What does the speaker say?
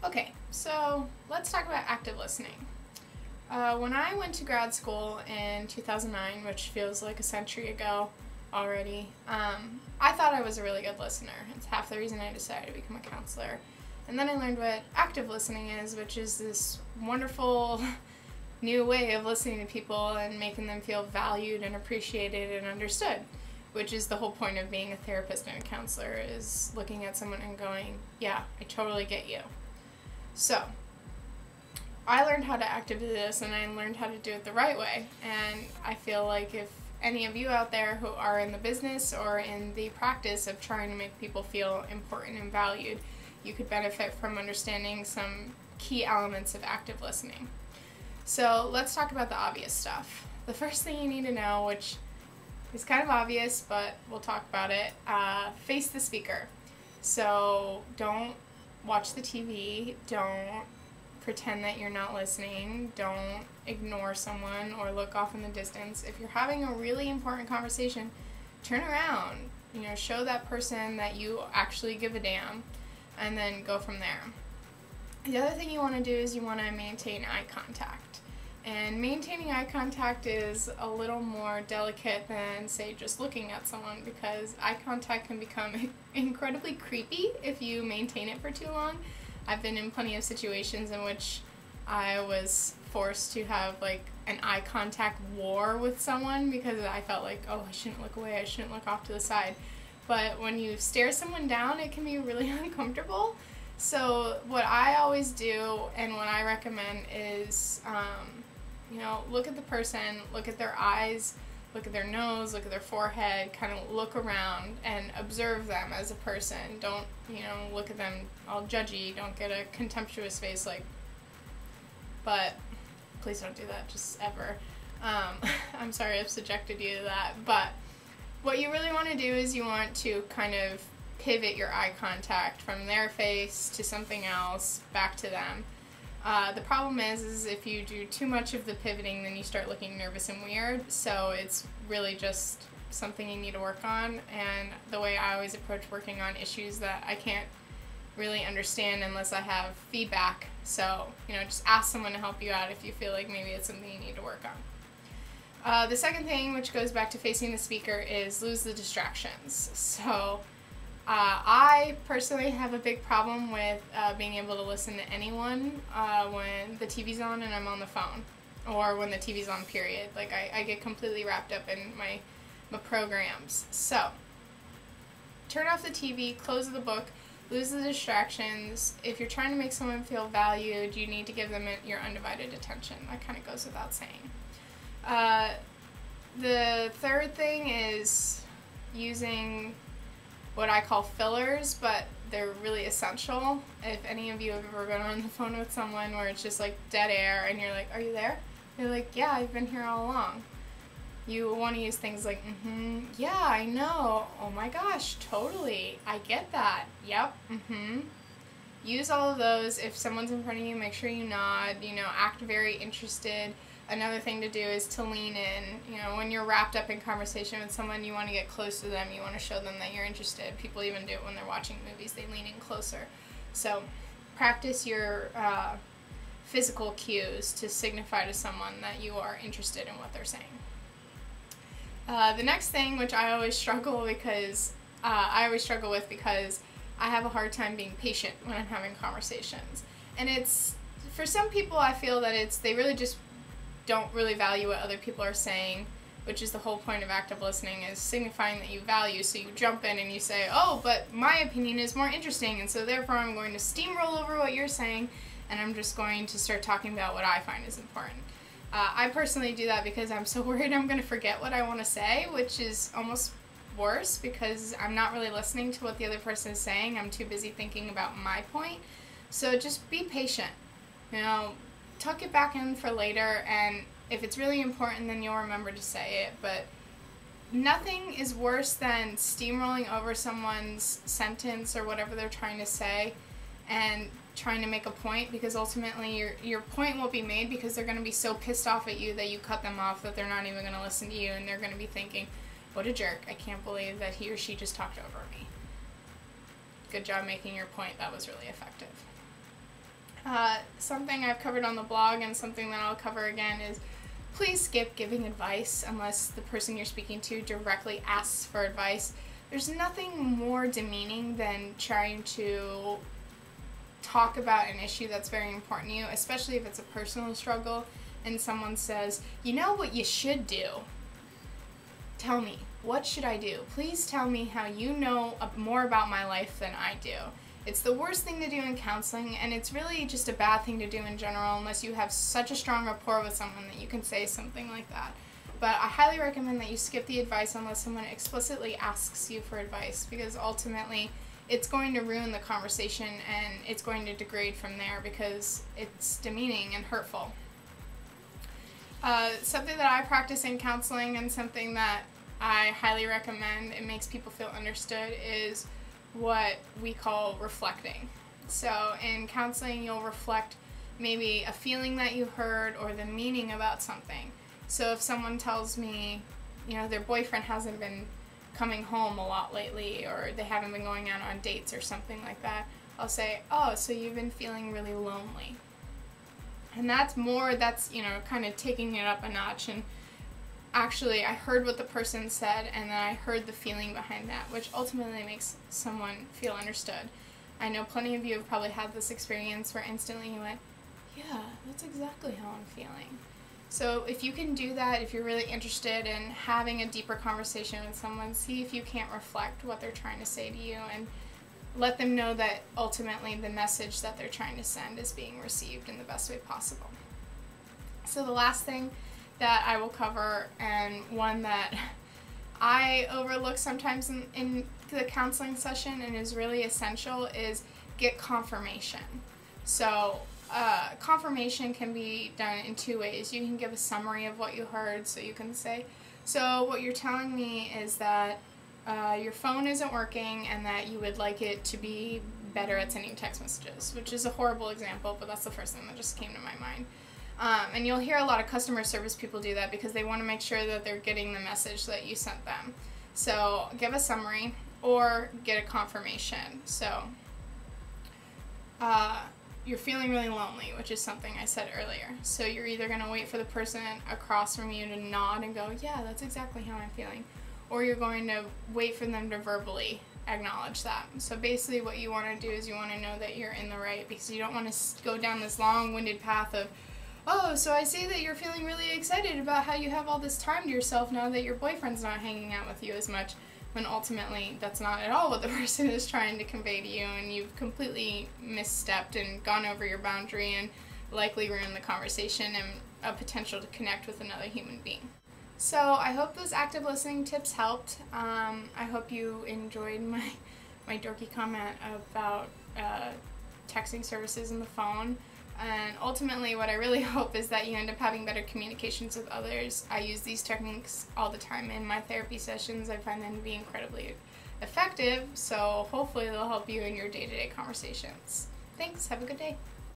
Okay, so let's talk about active listening. When I went to grad school in 2009, which feels like a century ago already, I thought I was a really good listener. It's half the reason I decided to become a counselor. And then I learned what active listening is, which is this wonderful new way of listening to people and making them feel valued and appreciated and understood, which is the whole point of being a therapist and a counselor, is looking at someone and going, yeah, I totally get you. So, I learned how to actively this, and I learned how to do it the right way. And I feel like if any of you out there who are in the business or in the practice of trying to make people feel important and valued, you could benefit from understanding some key elements of active listening. So let's talk about the obvious stuff. The first thing you need to know, which is kind of obvious, but we'll talk about it, face the speaker. So don't watch the TV, don't pretend that you're not listening, don't ignore someone or look off in the distance. If you're having a really important conversation, turn around, show that person that you actually give a damn, and then go from there. The other thing you want to do is you want to maintain eye contact. And maintaining eye contact is a little more delicate than, say, just looking at someone, because eye contact can become incredibly creepy if you maintain it for too long. I've been in plenty of situations in which I was forced to have like an eye contact war with someone because I felt like, oh, I shouldn't look away, I shouldn't look off to the side. But when you stare someone down, it can be really uncomfortable. So what I always do and what I recommend is, look at the person, look at their eyes, look at their nose, look at their forehead, kind of look around and observe them as a person. Don't, look at them all judgy. Don't get a contemptuous face but please don't do that, just ever. I'm sorry I've subjected you to that, but what you really want to do is you want to kind of pivot your eye contact from their face to something else, back to them. The problem is if you do too much of the pivoting, then you start looking nervous and weird, so it's really just something you need to work on. And the way I always approach working on issues that I can't really understand unless I have feedback, so, just ask someone to help you out if you feel like maybe it's something you need to work on. The second thing, which goes back to facing the speaker, is lose the distractions. So, I personally have a big problem with being able to listen to anyone when the TV's on and I'm on the phone, or when the TV's on, period. Like, I get completely wrapped up in my programs. So, turn off the TV, close the book, lose the distractions. If you're trying to make someone feel valued, you need to give them your undivided attention. That kind of goes without saying. The third thing is using what I call fillers, but they're really essential. If any of you have ever been on the phone with someone where it's just like dead air and you're like, are you there? They're like, yeah, I've been here all along. You want to use things like, yeah, I know, oh my gosh, totally, I get that, yep, Use all of those. If someone's in front of you, make sure you nod, act very interested. Another thing to do is to lean in. When you're wrapped up in conversation with someone, you want to get close to them, you want to show them that you're interested. People even do it when they're watching movies, they lean in closer. So practice your physical cues to signify to someone that you are interested in what they're saying. The next thing, which I always struggle with because I have a hard time being patient when I'm having conversations. And it's, for some people, I feel that they really just don't really value what other people are saying, which is the whole point of active listening, is signifying that you value. So you jump in and you say, oh, but my opinion is more interesting, and so therefore I'm going to steamroll over what you're saying, and I'm just going to start talking about what I find is important. I personally do that because I'm so worried I'm going to forget what I want to say, which is almost worse because I'm not really listening to what the other person is saying. I'm too busy thinking about my point. So just be patient. Tuck it back in for later, and if it's really important, then you'll remember to say it. But nothing is worse than steamrolling over someone's sentence or whatever they're trying to say and trying to make a point, because ultimately your point won't be made because they're going to be so pissed off at you that you cut them off that they're not even going to listen to you, and they're going to be thinking, what a jerk, I can't believe that he or she just talked over me. Good job making your point, that was really effective. Something I've covered on the blog and something that I'll cover again is please skip giving advice unless the person you're speaking to directly asks for advice. There's nothing more demeaning than trying to talk about an issue that's very important to you, especially if it's a personal struggle, and someone says, you know what you should do? Tell me, what should I do? Please tell me how you know more about my life than I do. It's the worst thing to do in counseling, and it's really just a bad thing to do in general unless you have such a strong rapport with someone that you can say something like that. But I highly recommend that you skip the advice unless someone explicitly asks you for advice, because ultimately it's going to ruin the conversation and it's going to degrade from there because it's demeaning and hurtful. Something that I practice in counseling and something that I highly recommend, it makes people feel understood, is what we call reflecting. So in counseling, you'll reflect maybe a feeling that you heard or the meaning about something. So if someone tells me, their boyfriend hasn't been coming home a lot lately, or they haven't been going out on dates or something like that, I'll say, oh, so you've been feeling really lonely. And that's kind of taking it up a notch. And actually, I heard what the person said, and then I heard the feeling behind that, which ultimately makes someone feel understood. I know plenty of you have probably had this experience where instantly you went, yeah, that's exactly how I'm feeling. So if you can do that, if you're really interested in having a deeper conversation with someone, see if you can't reflect what they're trying to say to you and let them know that ultimately the message that they're trying to send is being received in the best way possible. So the last thing that I will cover, and one that I overlook sometimes in the counseling session and is really essential, is get confirmation. So confirmation can be done in two ways. You can give a summary of what you heard, so you can say, so what you're telling me is that your phone isn't working and that you would like it to be better at sending text messages, which is a horrible example, but that's the first thing that just came to my mind. And you'll hear a lot of customer service people do that because they want to make sure that they're getting the message that you sent them. So give a summary or get a confirmation. So you're feeling really lonely, which is something I said earlier. So you're either going to wait for the person across from you to nod and go, yeah, that's exactly how I'm feeling, or you're going to wait for them to verbally acknowledge that. So basically what you want to do is you want to know that you're in the right, because you don't want to go down this long-winded path of, oh, so I see that you're feeling really excited about how you have all this time to yourself now that your boyfriend's not hanging out with you as much, when ultimately that's not at all what the person is trying to convey to you, and you've completely misstepped and gone over your boundary and likely ruined the conversation and a potential to connect with another human being. So I hope those active listening tips helped. I hope you enjoyed my dorky comment about texting services in the phone. And ultimately, what I really hope is that you end up having better communications with others. I use these techniques all the time in my therapy sessions. I find them to be incredibly effective, so hopefully they'll help you in your day-to-day conversations. Thanks. Have a good day.